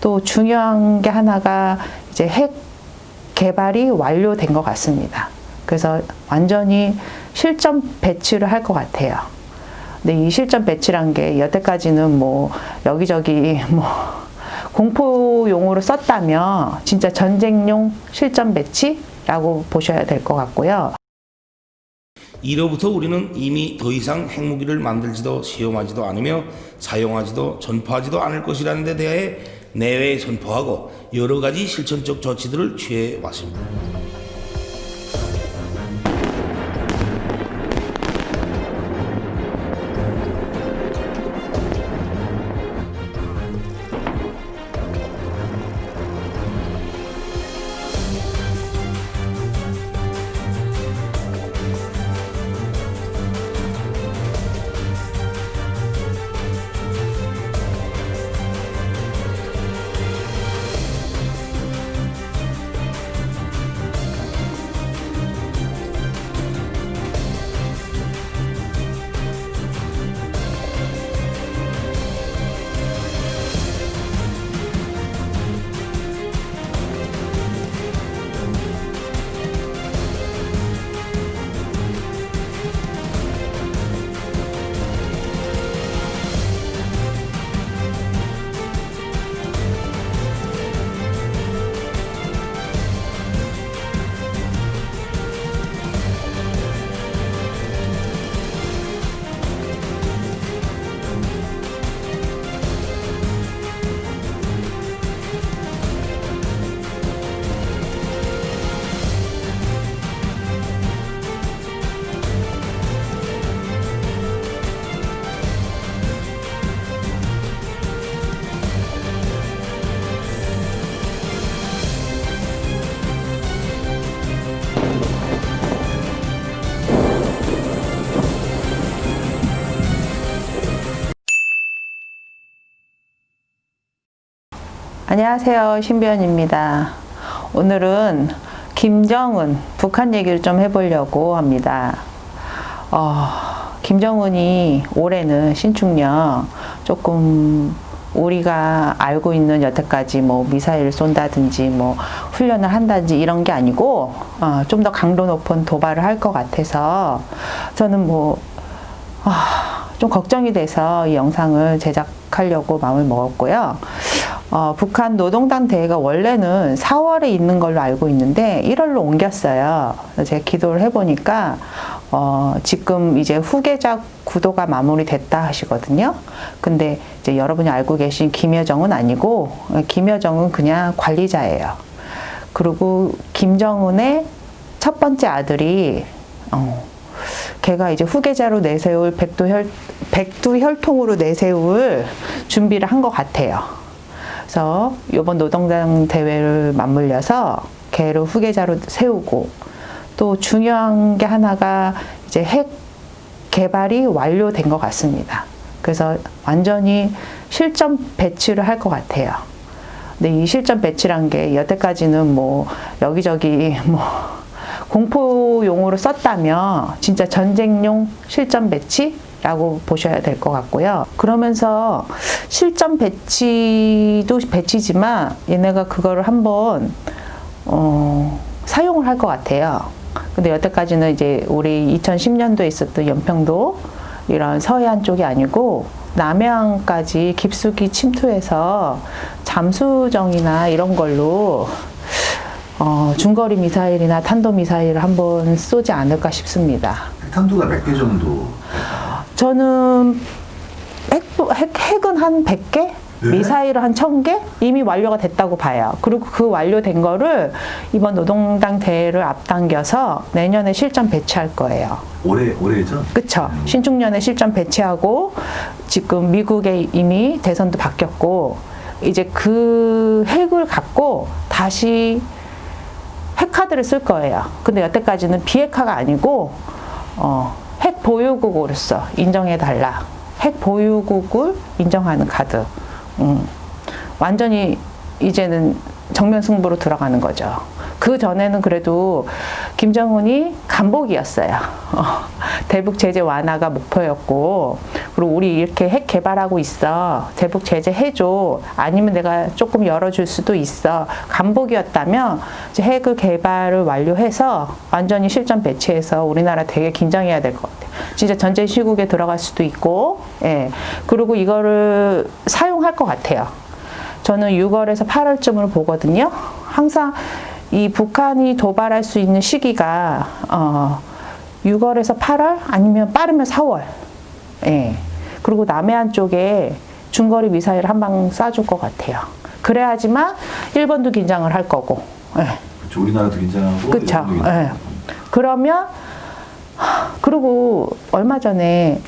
또 중요한 게 하나가 이제 핵 개발이 완료된 것 같습니다. 그래서 완전히 실전 배치를 할 것 같아요. 근데 이 실전 배치란 게 여태까지는 뭐 여기저기 뭐 공포용으로 썼다면 진짜 전쟁용 실전 배치라고 보셔야 될 것 같고요. 이로부터 우리는 이미 더 이상 핵무기를 만들지도 시험하지도 않으며 사용하지도 전파하지도 않을 것이라는 데 대하여 내외에 선포하고 여러 가지 실천적 조치들을 취해 왔습니다. 안녕하세요, 신변입니다. 오늘은 김정은 북한 얘기를 좀 해보려고 합니다. 김정은이 올해는 신축년 조금 우리가 알고 있는 여태까지 뭐 미사일을 쏜다든지 뭐 훈련을 한다든지 이런 게 아니고 좀 더 강도 높은 도발을 할 것 같아서 저는 좀 걱정이 돼서 이 영상을 제작하려고 마음을 먹었고요. 북한 노동당 대회가 원래는 4월에 있는 걸로 알고 있는데 1월로 옮겼어요. 제가 기도를 해보니까 지금 이제 후계자 구도가 마무리됐다 하시거든요. 근데 이제 여러분이 알고 계신 김여정은 아니고 김여정은 그냥 관리자예요. 그리고 김정은의 첫 번째 아들이 걔가 이제 후계자로 내세울 백두혈통으로 내세울 준비를 한 것 같아요. 그래서 이번 노동당 대회를 맞물려서 걔를 후계자로 세우고 또 중요한 게 하나가 이제 핵 개발이 완료된 것 같습니다. 그래서 완전히 실전 배치를 할 것 같아요. 근데 이 실전 배치란 게 여태까지는 뭐 여기저기 뭐 공포용으로 썼다면 진짜 전쟁용 실전 배치라고 보셔야 될 것 같고요. 그러면서 실전 배치도 배치지만 얘네가 그거를 한번 사용을 할 것 같아요. 근데 여태까지는 이제 우리 2010년도에 있었던 연평도 이런 서해안 쪽이 아니고 남해안까지 깊숙이 침투해서 잠수정이나 이런 걸로 중거리 미사일이나 탄도 미사일을 한번 쏘지 않을까 싶습니다. 탄두가 몇 개 정도? 저는 핵은 한 100개? 네? 미사일은 한 1000개? 이미 완료가 됐다고 봐요. 그리고 그 완료된 거를 이번 노동당 대회를 앞당겨서 내년에 실전 배치할 거예요. 올해죠? 그쵸. 신축년에 실전 배치하고 지금 미국에 이미 대선도 바뀌었고 이제 그 핵을 갖고 다시 핵카드를 쓸 거예요. 근데 여태까지는 비핵화가 아니고 핵 보유국으로서 인정해달라. 핵 보유국을 인정하는 카드. 완전히 이제는 정면 승부로 들어가는 거죠. 그 전에는 그래도 김정은이 간복이었어요. 대북 제재 완화가 목표였고, 그리고 우리 이렇게 핵 개발하고 있어. 대북 제재 해줘. 아니면 내가 조금 열어줄 수도 있어. 간복이었다면 이제 핵을 개발을 완료해서 완전히 실전 배치해서 우리나라 되게 긴장해야 될 것 같아요. 진짜 전쟁 시국에 들어갈 수도 있고, 예. 그리고 이거를 사용할 것 같아요. 저는 6월에서 8월쯤을 보거든요. 항상 이 북한이 도발할 수 있는 시기가 6월에서 8월 아니면 빠르면 4월. 예. 그리고 남해안 쪽에 중거리 미사일 한 방 쏴줄 것 같아요. 그래야지만 일본도 긴장을 할 거고. 예. 그렇죠. 우리나라도 긴장하고. 그렇죠. 예. 그러면 그리고 얼마 전에,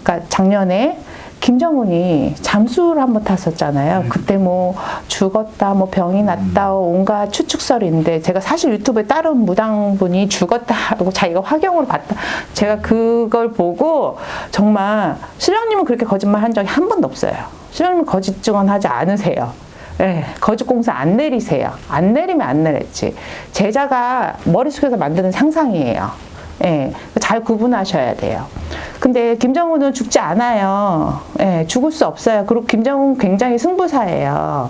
그러니까 작년에 김정은이 잠수를 한번 탔었잖아요. 그때 뭐 죽었다, 뭐 병이 났다, 온갖 추측설이 있는데, 제가 사실 유튜브에 다른 무당분이 죽었다고 자기가 화경으로 봤다. 제가 그걸 보고 정말 신령님은 그렇게 거짓말 한 적이 한 번도 없어요. 신령님은 거짓 증언하지 않으세요. 예, 거짓 공사 안 내리세요. 안 내리면 안 내렸지. 제자가 머릿속에서 만드는 상상이에요. 예, 잘 구분하셔야 돼요. 근데 김정은은 죽지 않아요. 예, 죽을 수 없어요. 그리고 김정은 굉장히 승부사예요.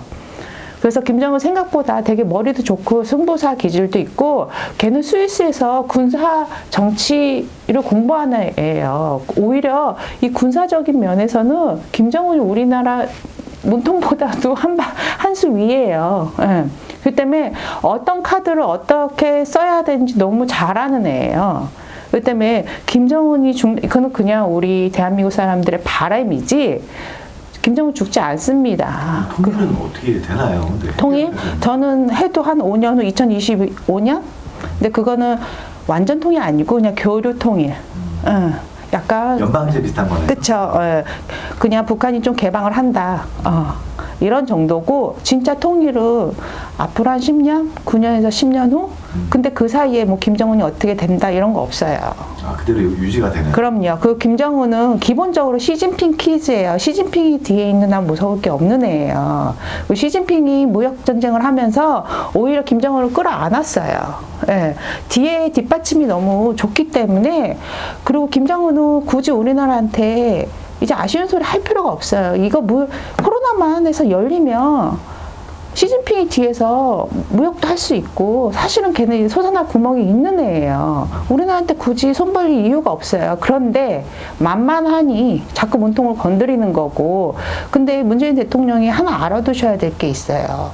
그래서 김정은 생각보다 되게 머리도 좋고 승부사 기질도 있고, 걔는 스위스에서 군사 정치를 공부하는 애예요. 오히려 이 군사적인 면에서는 김정은이 우리나라 문통보다도 한 수 위에요. 예. 그 때문에 어떤 카드를 어떻게 써야 되는지 너무 잘하는 애예요. 그 때문에 김정은이 이거는 그냥 우리 대한민국 사람들의 바람이지, 김정은 죽지 않습니다. 통일은 어떻게 되나요? 근데 통일? 저는 해도 한 5년 후 2025년? 근데 그거는 완전 통일 아니고 그냥 교류 통일. 약간 연방제 비슷한 거네요. 그쵸. 그냥 북한이 좀 개방을 한다. 이런 정도고, 진짜 통일은 앞으로 한 10년? 9년에서 10년 후? 근데 그 사이에 뭐 김정은이 어떻게 된다 이런 거 없어요. 아, 그대로 유지가 되는. 그럼요. 그 김정은은 기본적으로 시진핑 키즈예요. 시진핑이 뒤에 있는 한 무서울 게 없는 애예요. 그 시진핑이 무역 전쟁을 하면서 오히려 김정은을 끌어안았어요. 예. 뒤에 뒷받침이 너무 좋기 때문에. 그리고 김정은은 굳이 우리나라한테 이제 아쉬운 소리 할 필요가 없어요. 이거 코로나만 해서 열리면 시진핑이 뒤에서 무역도 할 수 있고, 사실은 걔는 솟아날 구멍이 있는 애예요. 우리나라한테 굳이 손 벌릴 이유가 없어요. 그런데 만만하니 자꾸 문통을 건드리는 거고. 근데 문재인 대통령이 하나 알아두셔야 될 게 있어요.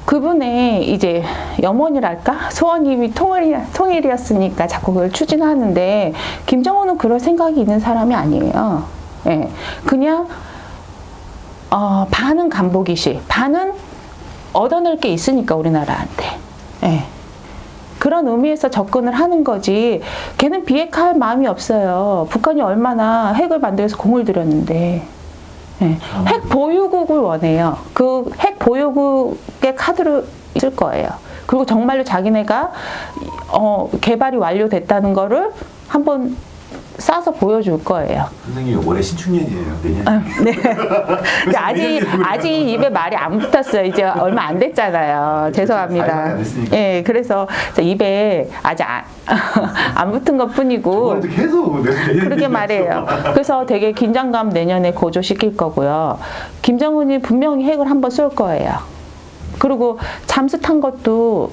그분의 이제 염원이랄까? 소원이 통일이었으니까 자꾸 그걸 추진하는데, 김정은은 그럴 생각이 있는 사람이 아니에요. 예. 그냥 반은 간복이시, 반은 얻어낼 게 있으니까 우리나라한테. 예. 그런 의미에서 접근을 하는 거지, 걔는 비핵화할 마음이 없어요. 북한이 얼마나 핵을 만들어서 공을 들였는데. 예. 핵 보유국을 원해요. 그 핵 보유국의 카드를 있을 거예요. 그리고 정말로 자기네가 개발이 완료됐다는 거를 한번 싸서 보여줄 거예요. 선생님 올해 신축년이에요. 내년. 네. 근데 아직 입에 말이 안 붙었어요. 이제 얼마 안 됐잖아요. 죄송합니다. 예, 그래서 입에 아직 안 붙은 것 뿐이고. 계속 그렇게 말해요. 그래서 되게 긴장감 내년에 고조시킬 거고요. 김정은이 분명히 핵을 한번 쏠 거예요. 그리고 잠수 탄 것도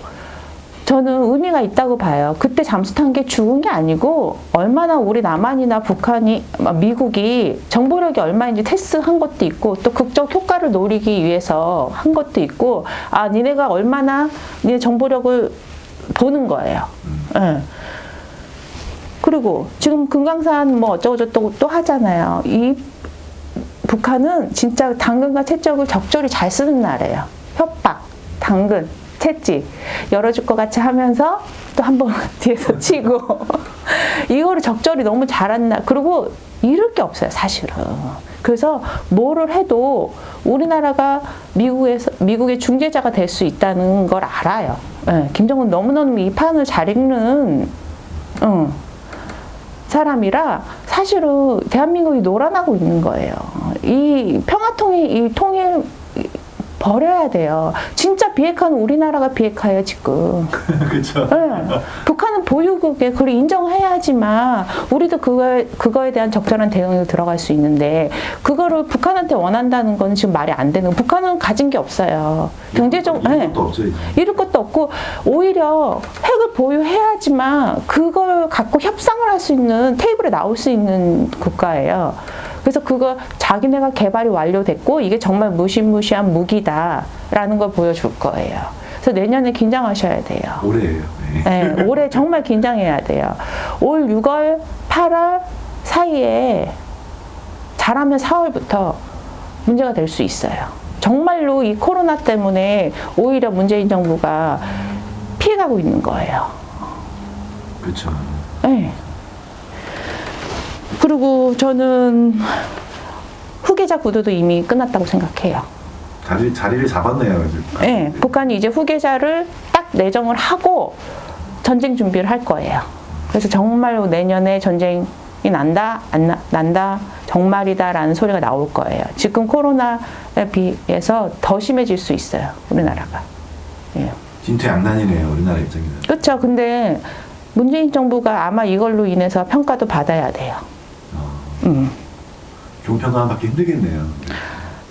저는 의미가 있다고 봐요. 그때 잠수 탄 게 죽은 게 아니고, 얼마나 우리 남한이나 북한이, 미국이 정보력이 얼마인지 테스트한 것도 있고, 또 극적 효과를 노리기 위해서 한 것도 있고, 니네가 얼마나 니네 정보력을 보는 거예요. 네. 그리고 지금 금강산 뭐 어쩌고저쩌고 또 하잖아요. 이 북한은 진짜 당근과 채찍을 적절히 잘 쓰는 나라예요. 협박, 당근, 채찍 열어줄 것 같이 하면서 또 한 번 뒤에서 치고 이거를 적절히 너무 잘한다. 그리고 잃을 게 없어요, 사실은. 그래서 뭐를 해도 우리나라가 미국의 중재자가 될 수 있다는 걸 알아요. 네, 김정은 너무너무 이 판을 잘 읽는 사람이라 사실은 대한민국이 놀아나고 있는 거예요. 이 통일 버려야 돼요. 진짜 비핵화는 우리나라가 비핵화예요, 지금. 그렇죠. 네. 북한은 보유국에 그걸 인정해야지만 우리도 그거에 대한 적절한 대응이 들어갈 수 있는데 그거를 북한한테 원한다는 건 지금 말이 안 되는 거예요. 북한은 가진 게 없어요. 경제적 이런 것도 없어요. 이럴 것도 없고 오히려 핵을 보유해야지만 그걸 갖고 협상을 할 수 있는 테이블에 나올 수 있는 국가예요. 그래서 그거 자기네가 개발이 완료됐고 이게 정말 무시무시한 무기다라는 걸 보여줄 거예요. 그래서 내년에 긴장하셔야 돼요. 올해예요. 네. 네, 올해 정말 긴장해야 돼요. 올 6월, 8월 사이에 잘하면 4월부터 문제가 될 수 있어요. 정말로 이 코로나 때문에 오히려 문재인 정부가 피해가고 있는 거예요. 그렇죠. 네. 그리고 저는 후계자 구도도 이미 끝났다고 생각해요. 자리를 잡았네요. 이제. 네, 북한이 이제 후계자를 딱 내정을 하고 전쟁 준비를 할 거예요. 그래서 정말로 내년에 전쟁이 난다, 난다, 정말이다라는 소리가 나올 거예요. 지금 코로나에 비해서 더 심해질 수 있어요, 우리나라가. 예. 진퇴양난이네요, 우리나라 입장에서. 그렇죠. 근데 문재인 정부가 아마 이걸로 인해서 평가도 받아야 돼요. 좋은 평가만 받기 힘들겠네요.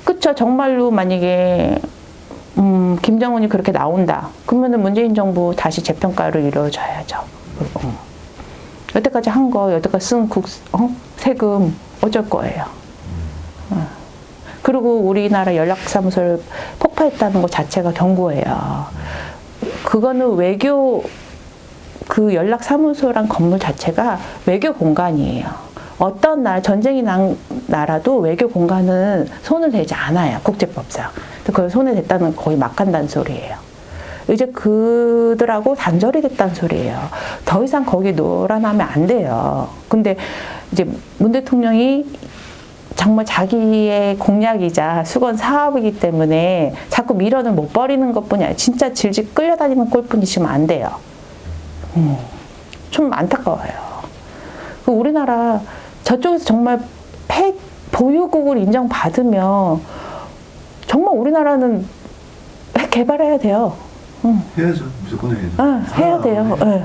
그렇죠. 정말로 만약에 김정은이 그렇게 나온다. 그러면은 문재인 정부 다시 재평가를 이루어져야죠. 여태까지 한 거, 여태까지 쓴 세금 어쩔 거예요. 그리고 우리나라 연락사무소를 폭파했다는 것 자체가 경고예요. 그거는 그 연락사무소란 건물 자체가 외교 공간이에요. 어떤 나라, 전쟁이 난 나라도 외교 공간은 손을 대지 않아요. 국제법상. 그걸 손에 댔다는 거의 막간단 소리예요. 이제 그들하고 단절이 됐다는 소리예요. 더 이상 거기 놀아나면 안 돼요. 근데 이제 문 대통령이 정말 자기의 공약이자 수건 사업이기 때문에 자꾸 미련을 못 버리는 것뿐이 아니라 진짜 질질 끌려다니는 꼴뿐이 지금 안 돼요. 좀 안타까워요. 우리나라 저쪽에서 정말 핵 보유국을 인정받으면 정말 우리나라는 핵 개발해야 돼요. 해야죠. 무조건 해야죠. 해야 돼요. 네.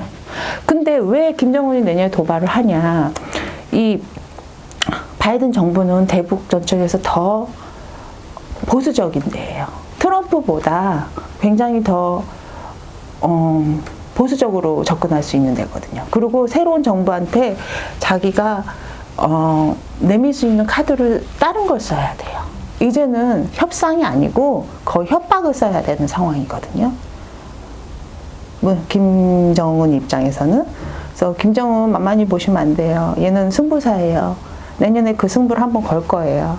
근데 왜 김정은이 내년에 도발을 하냐. 이 바이든 정부는 대북 정책에서 더 보수적인데요. 트럼프보다 굉장히 더 보수적으로 접근할 수 있는 데거든요. 그리고 새로운 정부한테 자기가 내밀 수 있는 카드를 다른 걸 써야 돼요. 이제는 협상이 아니고 거의 협박을 써야 되는 상황이거든요. 김정은 입장에서는. 그래서 김정은 만만히 보시면 안 돼요. 얘는 승부사예요. 내년에 그 승부를 한번 걸 거예요.